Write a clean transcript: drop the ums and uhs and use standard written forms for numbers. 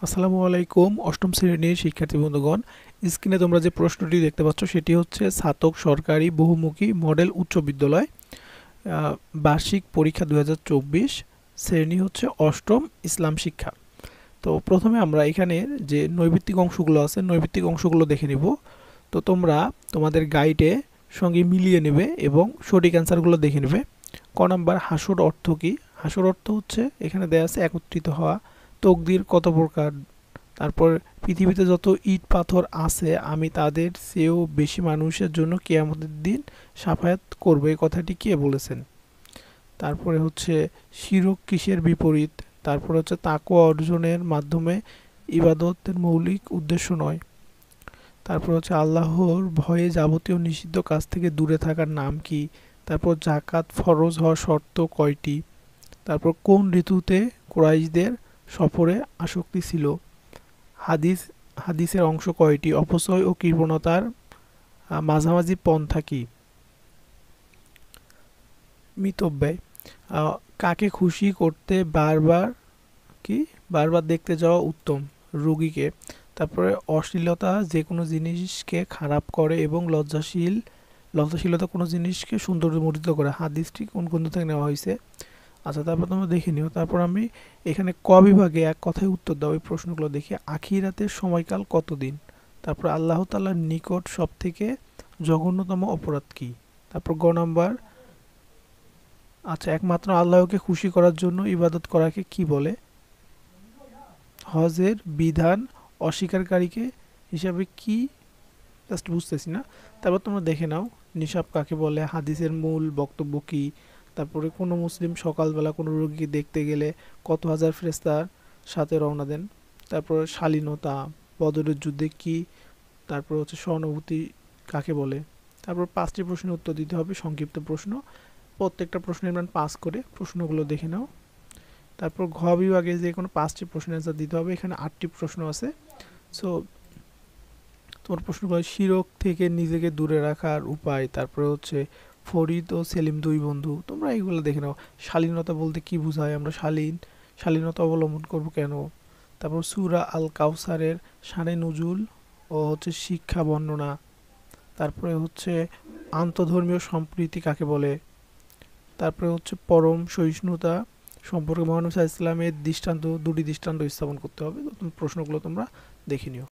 আসসালামু আলাইকুম অষ্টম শ্রেণীর শিক্ষার্থী বন্ধুগণ, স্ক্রিনে তোমরা যে প্রশ্নটি দেখতে পাচ্ছ সেটি হচ্ছে ছাতক সরকারি বহুমুখী মডেল উচ্চ বিদ্যালয় বার্ষিক পরীক্ষা 2024, শ্রেণী হচ্ছে অষ্টম, ইসলাম শিক্ষা। তো প্রথমে আমরা এখানে যে নৈর্ব্যক্তিক অংশগুলো আছে নৈর্ব্যক্তিক অংশগুলো দেখে নিব। তো তোমরা তোমাদের গাইডে সঙ্গে মিলিয়ে নেবে এবং সঠিক অ্যান্সারগুলো দেখে নেবে। ক নাম্বার, হাসর অর্থ কী? হাসর অর্থ হচ্ছে এখানে দেয়া আছে একত্রিত হওয়া। তকদির কত প্রকার? তারপর পৃথিবীতে যত ইট পাথর আছে আমি তাদের চেয়েও বেশি মানুষের জন্য কিয়ামতের দিন সাফায়াত করবে, এই কথাটি কে বলেছেন? তারপরে হচ্ছে শিরক কিসের বিপরীত? তারপরে হচ্ছে তাকওয়া অর্জনের মাধ্যমে ইবাদতের মৌলিক উদ্দেশ্য নয়। তারপর হচ্ছে আল্লাহর ভয়ে যাবতীয় নিষিদ্ধ কাজ থেকে দূরে থাকার নাম কি? তারপর জাকাত ফরজ হওয়ার শর্ত কয়টি? তারপর কোন ঋতুতে কুরাইশদের সফরে আসক্তি ছিল? হাদিসের অংশ কয়টি? অপচয় ও কৃপণতার মাঝামাঝি পন্থা কি? মিতব্যয় কাকে খুশি করতে বারবার কি বারবার দেখতে যাওয়া উত্তম? রোগীকে। তারপরে অশ্লীলতা যে কোনো জিনিসকে খারাপ করে এবং লজ্জাশীলতা কোনো জিনিসকে সৌন্দর্যমণ্ডিত করে। হাদিসটি কোন গ্রন্থ থেকে নেওয়া হয়েছে? আচ্ছা, তারপর তোমরা দেখে নিও। তারপর আমি এখানে ক বিভাগে এক কথায় উত্তর দাও এই প্রশ্নগুলো দেখি। আখিরাতের সময়কাল কতদিন? তারপর আল্লাহ তাআলার নিকট সবথেকে জঘন্যতম অপরাধ কি? তারপর গ নাম্বার, আচ্ছা, একমাত্র আল্লাহকে খুশি করার জন্য ইবাদত করাকে কি বলে? হজের বিধান অস্বীকারীকে হিসাবে কি? জাস্ট বুঝতেছি না। তারপর তোমরা দেখে নাও নিসাব কাকে বলে, হাদিসের মূল বক্তব্য কি? তারপরে কোনো মুসলিম সকালবেলা কোনো রোগী দেখতে গেলে কত হাজার ফেরেশতার সাথে রওনা দেন? তারপরে শালীনতা বদরের যুদ্ধে কি? তারপর হচ্ছে সহানুভূতি কাকে বলে? তারপর 5টি প্রশ্নের উত্তর দিতে হবে, সংক্ষিপ্ত প্রশ্ন। প্রত্যেকটা প্রশ্নের মান 5 করে। প্রশ্নগুলো দেখে নাও। তারপর ঘ বিভাগে যে কোনো 5টি প্রশ্নের অ্যান্সার দিতে হবে। এখানে 8টি প্রশ্ন আছে। সো তোমার প্রশ্নগুলো শিরক থেকে নিজেকে দূরে রাখার উপায়, তারপরে হচ্ছে ফরিদ ও সেলিম দুই বন্ধু, তোমরা এইগুলো দেখে নাও। শালীনতা বলতে কি বোঝায়? আমরা শালীনতা অবলম্বন করব কেন? তারপর সূরা আল কাউসারের শানে নুজুল ও হচ্ছে শিক্ষা বর্ণনা। তারপরে হচ্ছে আন্তঃধর্মীয় সম্প্রীতি কাকে বলে? তারপরে হচ্ছে পরম সহিষ্ণুতা সম্পর্কে মহানবী সাল্লাল্লাহু আলাইহি ওয়াসাল্লামের দুটি দৃষ্টান্ত স্থাপন করতে হবে। তো প্রশ্নগুলো তোমরা দেখে নিও।